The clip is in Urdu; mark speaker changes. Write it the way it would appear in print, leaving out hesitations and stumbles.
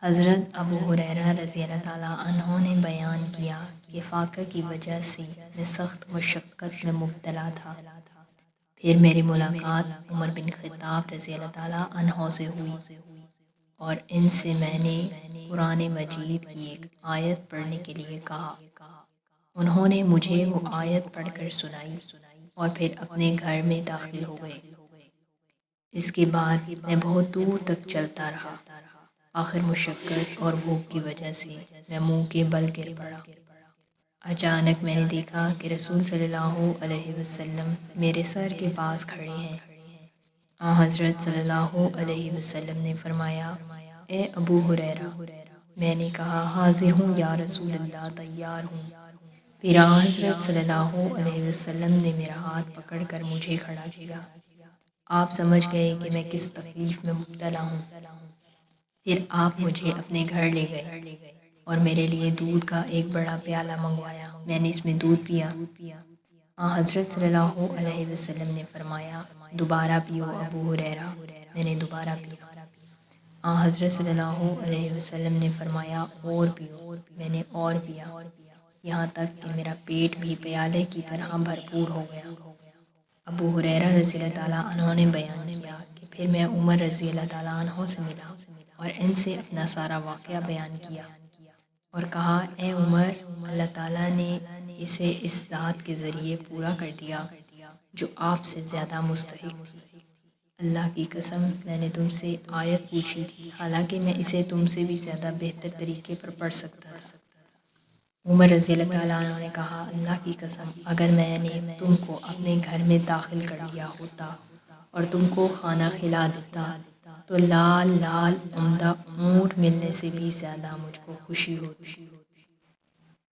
Speaker 1: حضرت ابو ہریرہ رضی اللہ تعالیٰ عنہ نے بیان کیا کہ فاقہ کی وجہ سے میں سخت مشقت میں مبتلا تھا۔ پھر میری ملاقات عمر بن خطاب رضی اللہ تعالیٰ عنہ سے ہوئی اور ان سے میں نے قرآن مجید کی ایک آیت پڑھنے کے لیے کہا۔ انہوں نے مجھے وہ آیت پڑھ کر سنائی اور پھر اپنے گھر میں داخل ہو گئے۔ اس کے بعد میں بہت دور تک چلتا رہا۔ آخر مشقت اور بھوک کی وجہ سے میں منہ کے بل گر پڑا۔ اچانک میں نے دیکھا کہ رسول صلی اللہ علیہ وسلم میرے سر کے پاس کھڑے ہیں۔ حضرت صلی اللہ علیہ وسلم نے فرمایا، اے ابو ہریرہ۔ میں نے کہا، حاضر ہوں یا رسول اللہ، تیار ہوں۔ پھر حضرت صلی اللہ علیہ وسلم نے میرا ہاتھ پکڑ کر مجھے کھڑا کیا۔ آپ سمجھ گئے کہ میں کس تکلیف میں مبتلا ہوں۔ پھر آپ مجھے اپنے گھر لے گئے اور میرے لیے دودھ کا ایک بڑا پیالہ منگوایا۔ میں نے اس میں دودھ پیا۔ حضرت صلی اللہ علیہ وسلم نے فرمایا، دوبارہ پیو ابو ہریرہ۔ میں نے دوبارہ پیا۔ حضرت صلی اللہ علیہ وسلم نے فرمایا، اور پیو۔ میں نے اور پیا، یہاں تک کہ میرا پیٹ بھی پیالے کی طرح بھرپور ہو گیا۔ ابو ہریرہ رضی اللہ تعالیٰ عنہ نے بیان کیا کہ پھر میں عمر رضی اللہ تعالیٰ عنہ سے ملا اور ان سے اپنا سارا واقعہ بیان کیا اور کہا، اے عمر، اللہ تعالیٰ نے اسے اس ذات کے ذریعے پورا کر دیا جو آپ سے زیادہ مستحق تھی۔ اللہ کی قسم، میں نے تم سے آیت پوچھی تھی، حالانکہ میں اسے تم سے بھی زیادہ بہتر طریقے پر پڑھ سکتا تھا۔ عمر رضی اللہ تعالیٰ عنہ نے کہا، اللہ کی قسم، اگر میں نے تم کو اپنے گھر میں داخل کر لیا ہوتا اور تم کو کھانا کھلا دیتا تو لال لال عمدہ اونٹ ملنے سے بھی زیادہ مجھ کو خوشی ہوتی۔